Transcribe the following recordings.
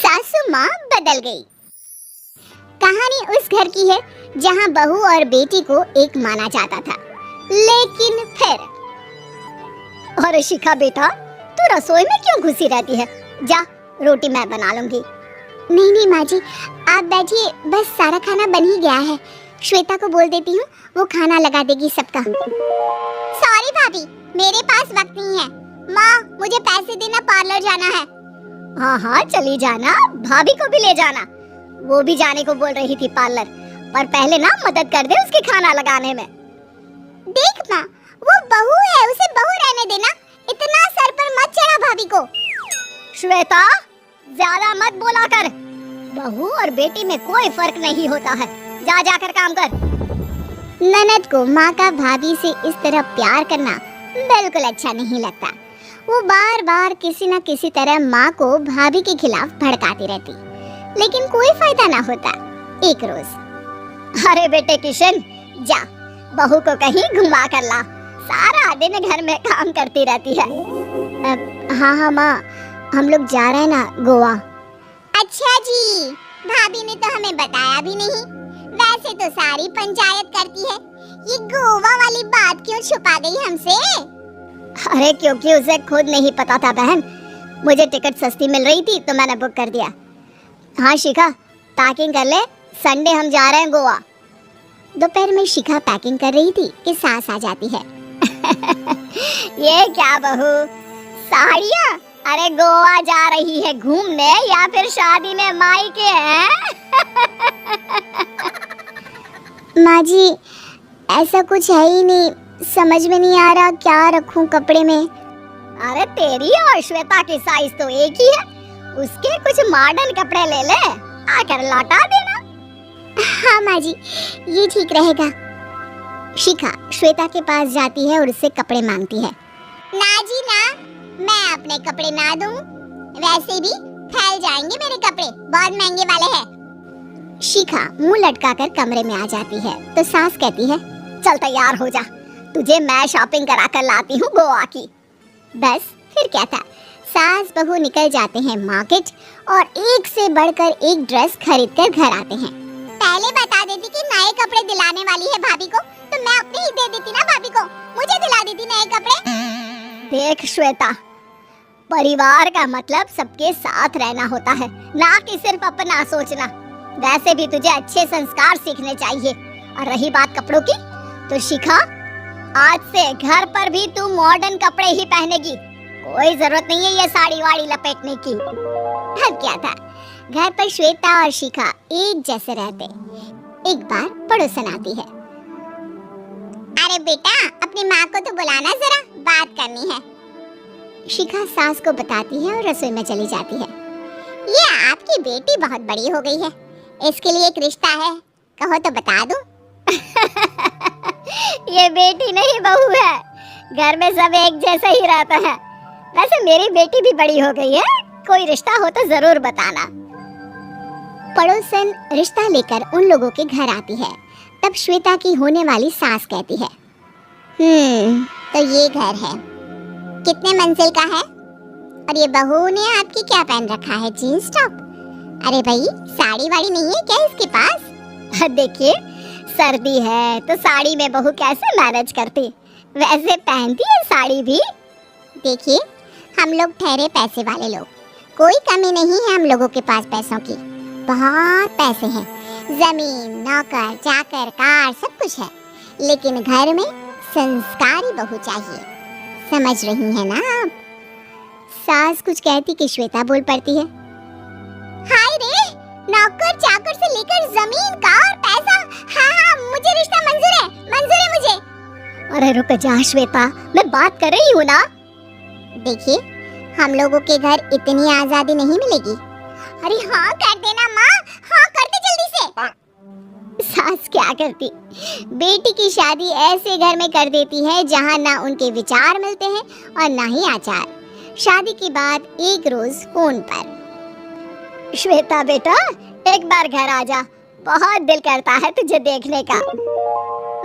सासू माँ बदल गई। कहानी उस घर की है जहाँ बहू और बेटी को एक माना जाता था, लेकिन फिर। अरे शिखा बेटा, तू रसोई में क्यों घुसी रहती है? जा, रोटी मैं बना लूंगी। नहीं नहीं माँ जी, आप बैठिए, बस सारा खाना बन ही गया है। श्वेता को बोल देती हूँ, वो खाना लगा देगी सबका। सॉरी भाभी, मेरे पास वक्त नहीं है। माँ, मुझे पैसे देना, पार्लर जाना है। हाँ हाँ चली जाना, भाभी को भी ले जाना। वो भी जाने को बोल रही थी पार्लर, पर पहले ना मदद कर दे उसके खाना लगाने में। देख माँ, वो बहू है, उसे बहू रहने देना, इतना सर पर मत चढ़ा भाभी को। श्वेता, ज्यादा मत बोला कर। बहू और बेटी में कोई फर्क नहीं होता है, जा जाकर काम कर। ननद को माँ का भाभी से इस तरह प्यार करना बिल्कुल अच्छा नहीं लगता। वो बार बार किसी न किसी तरह माँ को भाभी के खिलाफ भड़काती रहती, लेकिन कोई फायदा ना होता। एक रोज, अरे बेटे किशन, जा बहू को कहीं घुमा कर ला, सारा दिन घर में काम करती रहती है। हाँ हाँ माँ, हम लोग जा रहे हैं ना गोवा। अच्छा जी, भाभी ने तो हमें बताया भी नहीं। वैसे तो सारी पंचायत करती है, ये गोवा वाली बात क्यों छुपा गई हमसे? अरे क्योंकि उसे खुद नहीं पता था बहन, मुझे टिकट सस्ती मिल रही थी तो मैंने बुक कर दिया। हाँ शिखा, पैकिंग कर ले, संडे हम जा रहे हैं गोवा। दोपहर में शिखा पैकिंग कर रही थी कि सास आ जाती है। ये क्या बहू, साड़ियाँ? अरे गोवा जा रही है घूमने या फिर शादी में मायके हैं? माँ जी, ऐसा कुछ है ही नहीं, समझ में नहीं आ रहा क्या रखूं कपड़े में। अरे तेरी और श्वेता की साइज तो एक ही है, उसके कुछ मॉडर्न कपड़े ले ले, आकर लौटा देना। हाँ माँ जी, ये ठीक रहेगा। शिखा श्वेता के पास जाती है और उससे कपड़े मांगती है। ना जी ना, मैं अपने कपड़े ना दूं, वैसे भी फैल जाएंगे मेरे कपड़े, बहुत महंगे वाले हैं। शिखा मुंह लटकाकर कमरे में आ जाती है तो सास कहती है, चल तैयार हो जा, तुझे मैं शॉपिंग करा कर लाती हूँ गोवा की। बस फिर क्या था, सास बहू निकल जाते हैं मार्केट और एक से बढ़कर एक ड्रेस खरीद कर घर आते हैं। पहले बता देती कि नए कपड़े दिलाने वाली है भाभी को, तो मैं अपने ही दे देती ना भाभी को, मुझे दिला देती नए कपड़े। देख श्वेता, परिवार का मतलब सबके साथ रहना होता है, ना कि सिर्फ अपना सोचना। वैसे भी तुझे अच्छे संस्कार सीखने चाहिए। और रही बात कपड़ों की, तो शिखा, आज से घर पर भी तू मॉडर्न कपड़े ही पहनेगी, कोई जरूरत नहीं है ये साड़ी वाड़ी लपेटने की। अब क्या था, घर पर श्वेता और शिखा एक जैसे रहते। एक बार पड़ोसन आती है। अरे बेटा, अपनी माँ को तो बुलाना जरा, बात करनी है। शिखा सास को बताती है और रसोई में चली जाती है। ये आपकी बेटी बहुत बड़ी हो गई है, इसके लिए एक रिश्ता है, कहो तो बता दूं। ये बेटी नहीं बहू है, घर में सब एक जैसा ही रहता है। वैसे मेरी बेटी भी बड़ी हो गई है, कोई रिश्ता हो तो जरूर बताना। पड़ोसन रिश्ता लेकर उन लोगों के घर आती है। तब श्वेता की होने वाली सास कहती है, तो ये घर है, कितने मंजिल का है? और ये बहू ने आपकी क्या पहन रखा है, जीन्स टॉप? अरे भाई, साड़ी वाड़ी नहीं है क्या इसके पास? देखिए, सर्दी है तो साड़ी में बहू कैसे मैनेज करती, वैसे पहनती है साड़ी भी। देखिए, हम लोग ठहरे पैसे वाले लोग, कोई कमी नहीं है हम लोगों के पास पैसों की, बहुत पैसे हैं, जमीन, नौकर चाकर, कार, सब कुछ है, लेकिन घर में संस्कारी बहू चाहिए। समझ रही है ना आप? सास कुछ कहती कि श्वेता बोल पड़ती है, हाय रे, नौकर चाकर से लेकर जमीन, कार, पैसा, हाँ मुझे रिश्ता मंजूर है मुझे। अरे रुक जा श्वेता, मैं बात कर रही हूँ ना। देखिए, हम लोगों के घर इतनी आजादी नहीं मिलेगी। अरे हाँ कर देना माँ, हाँ कर दे जल्दी से। सास क्या करती, बेटी की शादी ऐसे घर में कर देती है जहाँ ना उनके विचार मिलते हैं और ना ही आचार। शादी के बाद एक रोज फोन पर, श्वेता बेटा एक बार घर आ जा, बहुत दिल करता है तुझे देखने का।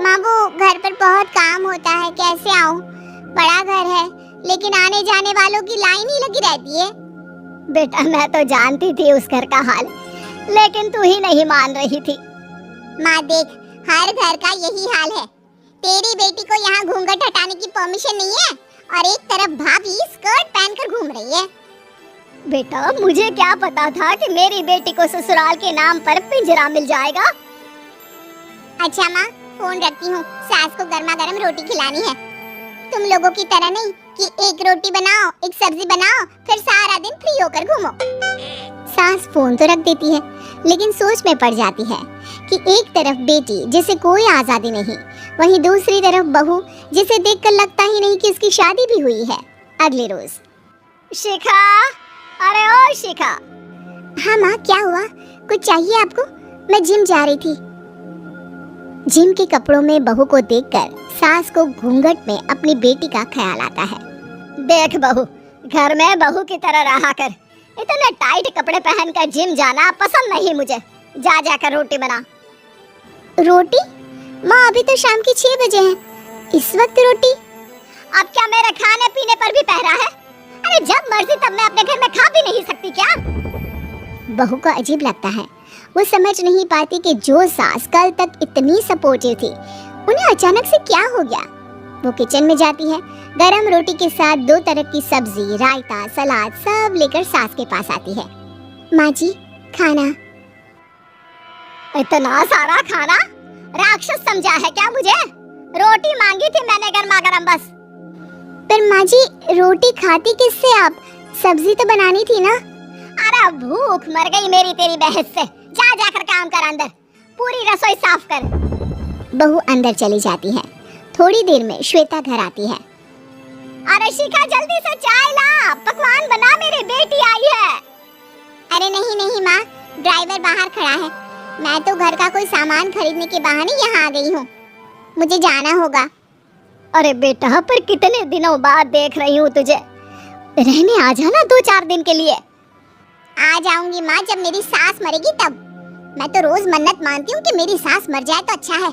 माँ वो घर पर बहुत काम होता है, कैसे आऊँ? बड़ा घर है लेकिन आने जाने वालों की लाइन ही लगी रहती है। बेटा मैं तो जानती थी उस घर का हाल, लेकिन तू ही नहीं मान रही थी। माँ देख, हर घर का यही हाल है। तेरी बेटी को यहाँ घूंघट हटाने की परमिशन नहीं है और एक तरफ भाभी स्कर्ट पहनकर घूम रही है। बेटा मुझे क्या पता था कि मेरी बेटी को ससुराल के नाम पर पिंजरा मिल जाएगा। अच्छा माँ, फोन रखती हूँ, सास को गर्मा गर्म रोटी खिलानी है। तुम लोगों की तरह नहीं कि एक रोटी बनाओ, एक सब्जी बनाओ, फिर सारा दिन फ्री होकर घूमो। सास फोन तो रख देती है, लेकिन सोच में पड़ जाती है कि एक तरफ बेटी जिसे कोई आजादी नहीं, वहीं दूसरी तरफ बहू जिसे देखकर लगता ही नहीं कि उसकी शादी भी हुई है। अगले रोज, शिखा, अरे ओ शिखा। हाँ माँ, क्या हुआ? कुछ चाहिए आपको? मैं जिम जा रही थी। जिम के कपड़ों में बहू को देखकर सास को घूंघट में अपनी बेटी का ख्याल आता है। देख बहू, घर में बहू की तरह रहा कर। इतने टाइट कपड़े पहनकर जिम जाना पसंद नहीं मुझे। जा जाकर रोटी बना। रोटी? माँ अभी तो शाम के 6 बजे हैं। इस वक्त रोटी? अब क्या मेरे खाने पीने पर भी पहरा है? अरे जब मर्जी तब मैं अपने घर में खा भी नहीं सकती क्या? बहू को अजीब लगता है। वो समझ नहीं पाती कि जो सास कल तक इतनी सपोर्टिव थी, उन्हें अचानक से क्या हो गया। वो किचन में जाती है, गरम रोटी के साथ 2 तरह की सब्जी, रायता, सलाद सब लेकर सास के पास आती है। माँ जी, खाना। इतना सारा खाना? राक्षस समझा है क्या मुझे? रोटी मांगी थी मैंने गर्मा गरम बस। पर माँ जी, रोटी खाती किससे आप? सब्जी तो बनानी थी ना। अरे भूख मर गई मेरी तेरी बहस से। जा जाकर काम कर, अंदर पूरी रसोई साफ कर। बहू अंदर चली जाती है। थोड़ी देर में श्वेता घर आती है। अरे शिखा, जल्दी से चाय ला, पकवान बना, मेरी बेटी आई है। अरे नहीं नहीं माँ, ड्राइवर बाहर खड़ा है। मैं तो घर का कोई सामान खरीदने के बहाने यहाँ आ गई हूँ। मुझे जाना होगा। अरे बेटा, पर कितने दिनों बाद देख रही हूँ तुझे। रहने आ जाना 2-4 दिन के लिए। आ जाऊंगी माँ, जब मेरी सास मरेगी तब। मैं तो रोज मन्नत मानती हूँ कि मेरी सास मर जाए तो अच्छा है।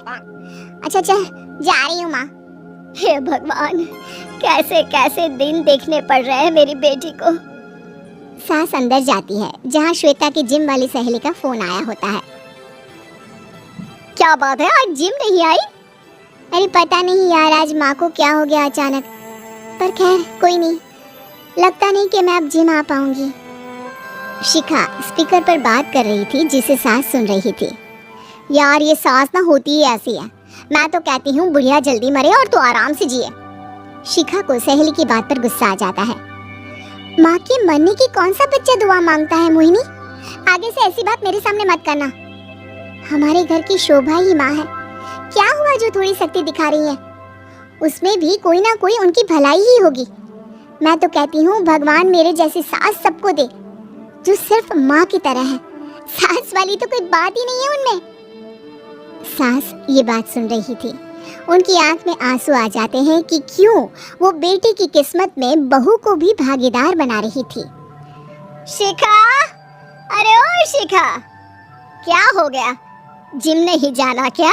अच्छा चल, जा रही हूँ माँ। हे भगवान, कैसे कैसे दिन देखने पड़ रहे हैं मेरी बेटी को। सास अंदर जाती है, जहाँ श्वेता की जिम वाली सहेली का फोन आया होता है। क्या बात है, आज जिम नहीं आई? अरे पता नहीं यार, आज माँ को क्या हो गया अचानक। पर खैर कोई नहीं, लगता नहीं कि मैं अब जिम आ पाऊंगी। शिखा स्पीकर पर बात कर रही थी, जिसे सास सुन रही थी। यार ये सास ना होती ही ऐसी है। मैं तो कहती हूँ बुढ़िया जल्दी मरे और तू आराम से जिए। शिखा को सहेली की बात पर गुस्सा आ जाता है। माँ के मरने की कौन सा बच्चा दुआ मांगता है मोहिनी? आगे से ऐसी बात मेरे सामने मत करना। हमारे घर की शोभा ही माँ है। क्या हुआ जो थोड़ी शक्ति दिखा रही है? उसमें भी कोई ना कोई उनकी भलाई ही होगी। मैं तो कहती हूँ भगवान मेरे जैसी सास सबको दे, जो सिर्फ माँ की तरह है। सास वाली तो कोई बात ही नहीं है उनमें। सास ये बात सुन रही थी। उनकी आंख में आंसू आ जाते हैं कि क्यों वो बेटी की किस्मत में बहू को भी भागीदार बना रही थी। शिखा, अरे ओ शिखा, क्या हो गया? जिम नहीं जाना क्या?